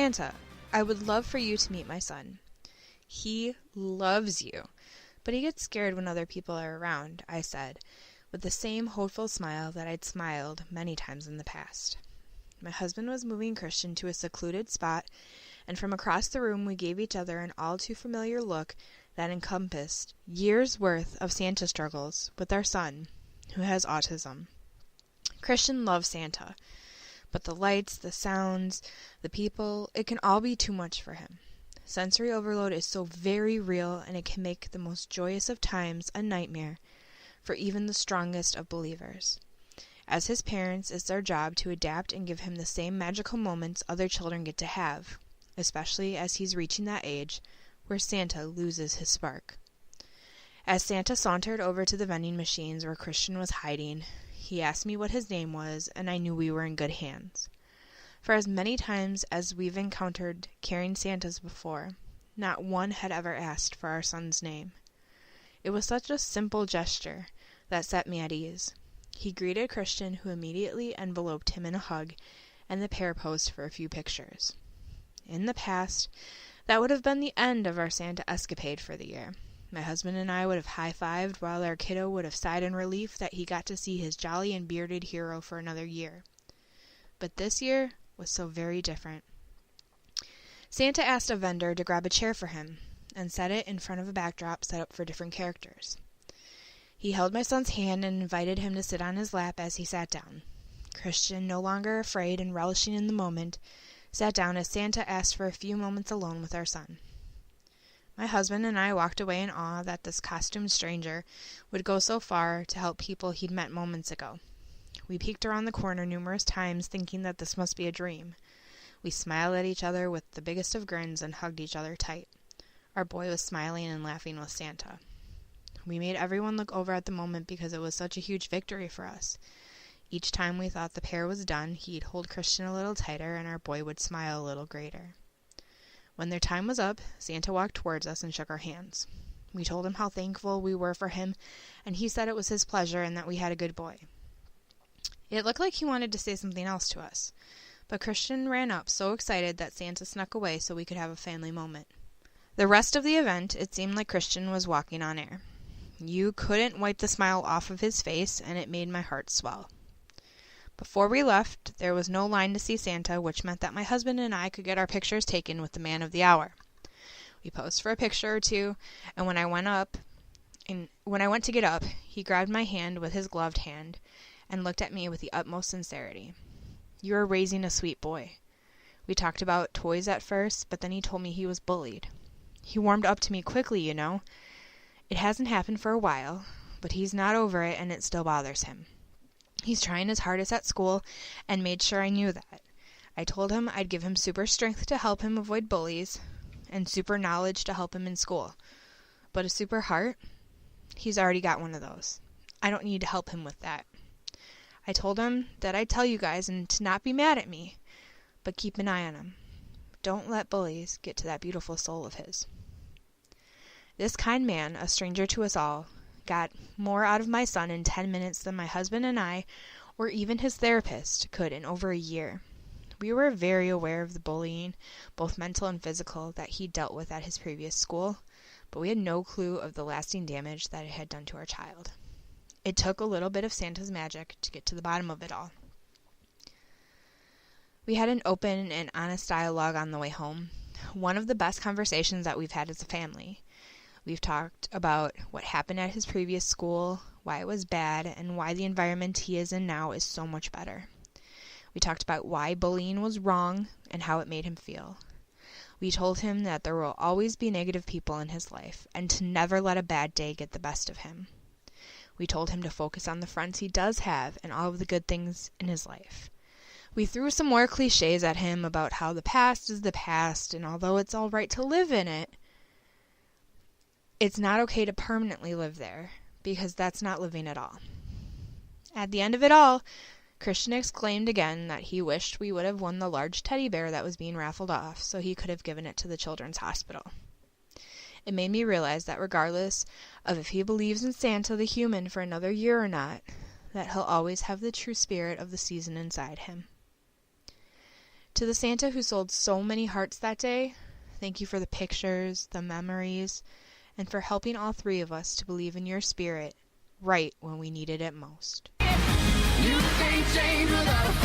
Santa, I would love for you to meet my son. He loves you, but he gets scared when other people are around, I said, with the same hopeful smile that I'd smiled many times in the past. My husband was moving Christian to a secluded spot, and from across the room we gave each other an all too familiar look that encompassed years' worth of Santa struggles with our son, who has autism. Christian loves Santa, but the lights, the sounds, the people, it can all be too much for him. Sensory overload is so very real, and it can make the most joyous of times a nightmare for even the strongest of believers. As his parents, it's our job to adapt and give him the same magical moments other children get to have, especially as he's reaching that age where Santa loses his spark. As Santa sauntered over to the vending machines where Christian was hiding, he asked me what his name was, and I knew we were in good hands. For as many times as we've encountered carrying Santas before, not one had ever asked for our son's name. It was such a simple gesture that set me at ease. He greeted Christian, who immediately enveloped him in a hug, and the pair posed for a few pictures. In the past, that would have been the end of our Santa escapade for the year. My husband and I would have high-fived, while our kiddo would have sighed in relief that he got to see his jolly and bearded hero for another year. But this year was so very different. Santa asked a vendor to grab a chair for him, and set it in front of a backdrop set up for different characters. He held my son's hand and invited him to sit on his lap as he sat down. Christian, no longer afraid and relishing in the moment, sat down as Santa asked for a few moments alone with our son. My husband and I walked away in awe that this costumed stranger would go so far to help people he'd met moments ago. We peeked around the corner numerous times, thinking that this must be a dream. We smiled at each other with the biggest of grins and hugged each other tight. Our boy was smiling and laughing with Santa. We made everyone look over at the moment because it was such a huge victory for us. Each time we thought the pair was done, he'd hold Christian a little tighter and our boy would smile a little greater. When their time was up, Santa walked towards us and shook our hands. We told him how thankful we were for him, and he said it was his pleasure and that we had a good boy. It looked like he wanted to say something else to us, but Christian ran up so excited that Santa snuck away so we could have a family moment. The rest of the event, it seemed like Christian was walking on air. You couldn't wipe the smile off of his face, and it made my heart swell. Before we left, there was no line to see Santa, which meant that my husband and I could get our pictures taken with the man of the hour. We posed for a picture or two, and when I went to get up, he grabbed my hand with his gloved hand and looked at me with the utmost sincerity. You are raising a sweet boy. We talked about toys at first, but then he told me he was bullied. He warmed up to me quickly, you know. It hasn't happened for a while, but he's not over it and it still bothers him. He's trying his hardest at school and made sure I knew that. I told him I'd give him super strength to help him avoid bullies and super knowledge to help him in school. But a super heart? He's already got one of those. I don't need to help him with that. I told him that I'd tell you guys and to not be mad at me, but keep an eye on him. Don't let bullies get to that beautiful soul of his. This kind man, a stranger to us all, got more out of my son in 10 minutes than my husband and I, or even his therapist, could in over a year. We were very aware of the bullying, both mental and physical, that he dealt with at his previous school, but we had no clue of the lasting damage that it had done to our child. It took a little bit of Santa's magic to get to the bottom of it all. We had an open and honest dialogue on the way home, one of the best conversations that we've had as a family. We've talked about what happened at his previous school, why it was bad, and why the environment he is in now is so much better. We talked about why bullying was wrong and how it made him feel. We told him that there will always be negative people in his life and to never let a bad day get the best of him. We told him to focus on the friends he does have and all of the good things in his life. We threw some more cliches at him about how the past is the past, and although it's all right to live in it, it's not okay to permanently live there, because that's not living at all. At the end of it all, Christian exclaimed again that he wished we would have won the large teddy bear that was being raffled off so he could have given it to the children's hospital. It made me realize that regardless of if he believes in Santa the human for another year or not, that he'll always have the true spirit of the season inside him. To the Santa who sold so many hearts that day, thank you for the pictures, the memories, and for helping all three of us to believe in your spirit right when we needed it most. You can't change without a